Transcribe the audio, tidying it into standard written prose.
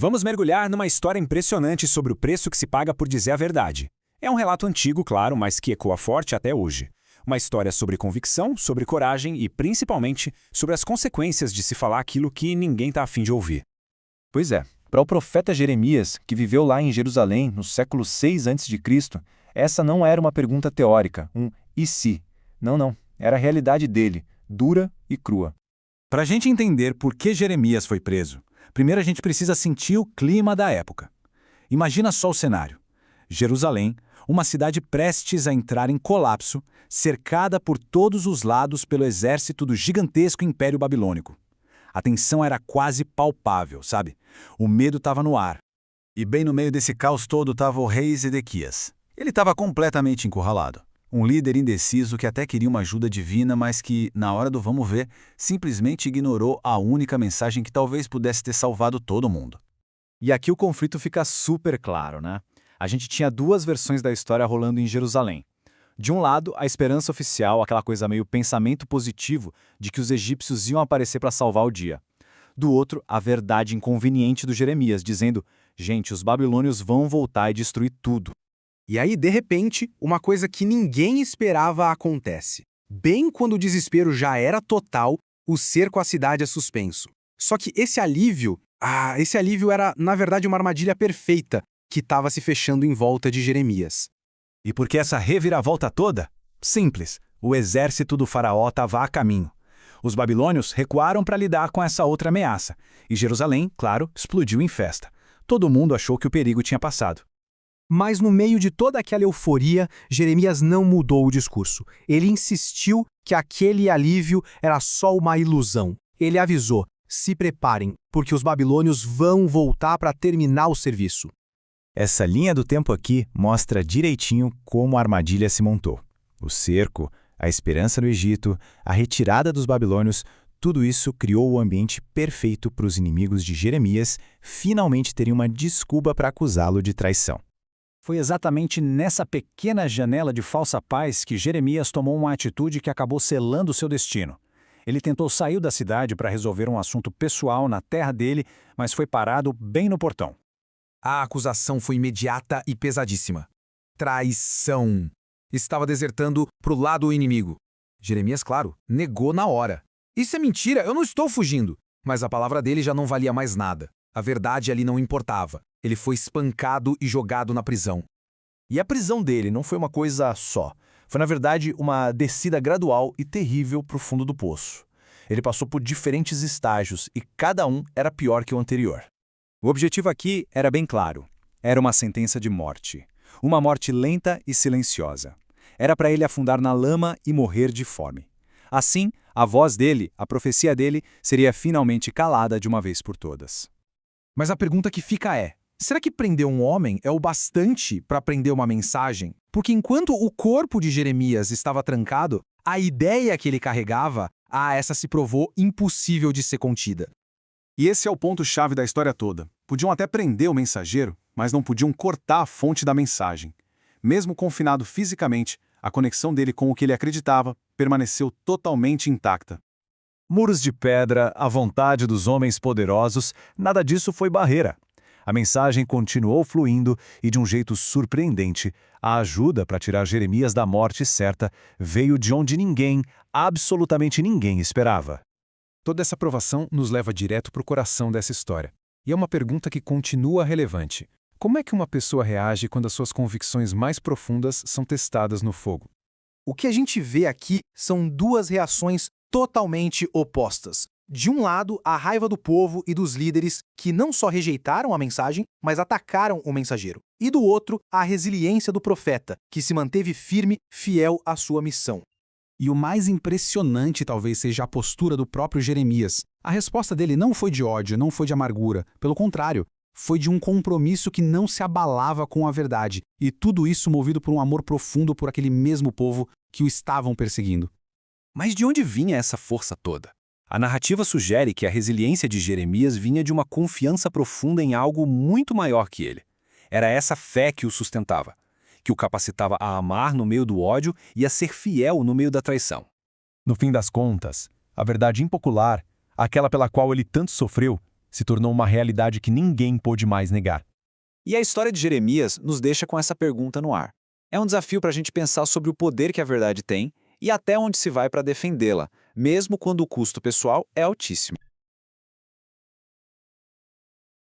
Vamos mergulhar numa história impressionante sobre o preço que se paga por dizer a verdade. É um relato antigo, claro, mas que ecoa forte até hoje. Uma história sobre convicção, sobre coragem e, principalmente, sobre as consequências de se falar aquilo que ninguém está a fim de ouvir. Pois é, para o profeta Jeremias, que viveu lá em Jerusalém no século 6 a.C., essa não era uma pergunta teórica, um "e se?". Não, era a realidade dele, dura e crua. Para a gente entender por que Jeremias foi preso, primeiro a gente precisa sentir o clima da época. Imagina só o cenário. Jerusalém, uma cidade prestes a entrar em colapso, cercada por todos os lados pelo exército do gigantesco Império Babilônico. A tensão era quase palpável, sabe? O medo estava no ar. E bem no meio desse caos todo estava o rei Zedequias. Ele estava completamente encurralado. Um líder indeciso que até queria uma ajuda divina, mas que, na hora do vamos ver, simplesmente ignorou a única mensagem que talvez pudesse ter salvado todo mundo. E aqui o conflito fica super claro, né? A gente tinha duas versões da história rolando em Jerusalém. De um lado, a esperança oficial, aquela coisa meio pensamento positivo de que os egípcios iam aparecer para salvar o dia. Do outro, a verdade inconveniente do Jeremias, dizendo: gente, os babilônios vão voltar e destruir tudo. E aí, de repente, uma coisa que ninguém esperava acontece. Bem quando o desespero já era total, o cerco à cidade é suspenso. Só que esse alívio era, na verdade, uma armadilha perfeita que estava se fechando em volta de Jeremias. E por que essa reviravolta toda? Simples, o exército do faraó estava a caminho. Os babilônios recuaram para lidar com essa outra ameaça, e Jerusalém, claro, explodiu em festa. Todo mundo achou que o perigo tinha passado. Mas no meio de toda aquela euforia, Jeremias não mudou o discurso. Ele insistiu que aquele alívio era só uma ilusão. Ele avisou: se preparem, porque os babilônios vão voltar para terminar o serviço. Essa linha do tempo aqui mostra direitinho como a armadilha se montou. O cerco, a esperança no Egito, a retirada dos babilônios, tudo isso criou o ambiente perfeito para os inimigos de Jeremias finalmente terem uma desculpa para acusá-lo de traição. Foi exatamente nessa pequena janela de falsa paz que Jeremias tomou uma atitude que acabou selando seu destino. Ele tentou sair da cidade para resolver um assunto pessoal na terra dele, mas foi parado bem no portão. A acusação foi imediata e pesadíssima. Traição. Estava desertando para o lado inimigo. Jeremias, claro, negou na hora. Isso é mentira, eu não estou fugindo. Mas a palavra dele já não valia mais nada. A verdade ali não importava. Ele foi espancado e jogado na prisão. E a prisão dele não foi uma coisa só. Foi, na verdade, uma descida gradual e terrível para o fundo do poço. Ele passou por diferentes estágios e cada um era pior que o anterior. O objetivo aqui era bem claro. Era uma sentença de morte. Uma morte lenta e silenciosa. Era para ele afundar na lama e morrer de fome. Assim, a voz dele, a profecia dele, seria finalmente calada de uma vez por todas. Mas a pergunta que fica é: será que prender um homem é o bastante para prender uma mensagem? Porque enquanto o corpo de Jeremias estava trancado, a ideia que ele carregava, essa se provou impossível de ser contida. E esse é o ponto-chave da história toda. Podiam até prender o mensageiro, mas não podiam cortar a fonte da mensagem. Mesmo confinado fisicamente, a conexão dele com o que ele acreditava permaneceu totalmente intacta. Muros de pedra, a vontade dos homens poderosos, nada disso foi barreira. A mensagem continuou fluindo e, de um jeito surpreendente, a ajuda para tirar Jeremias da morte certa veio de onde ninguém, absolutamente ninguém, esperava. Toda essa provação nos leva direto para o coração dessa história. E é uma pergunta que continua relevante. Como é que uma pessoa reage quando as suas convicções mais profundas são testadas no fogo? O que a gente vê aqui são duas reações totalmente opostas. De um lado, a raiva do povo e dos líderes que não só rejeitaram a mensagem, mas atacaram o mensageiro. E do outro, a resiliência do profeta, que se manteve firme, fiel à sua missão. E o mais impressionante talvez seja a postura do próprio Jeremias. A resposta dele não foi de ódio, não foi de amargura. Pelo contrário, foi de um compromisso que não se abalava com a verdade. E tudo isso movido por um amor profundo por aquele mesmo povo que o estavam perseguindo. Mas de onde vinha essa força toda? A narrativa sugere que a resiliência de Jeremias vinha de uma confiança profunda em algo muito maior que ele. Era essa fé que o sustentava, que o capacitava a amar no meio do ódio e a ser fiel no meio da traição. No fim das contas, a verdade impopular, aquela pela qual ele tanto sofreu, Se tornou uma realidade que ninguém pôde mais negar. E a história de Jeremias nos deixa com essa pergunta no ar. É um desafio para a gente pensar sobre o poder que a verdade tem e até onde se vai para defendê-la, mesmo quando o custo pessoal é altíssimo.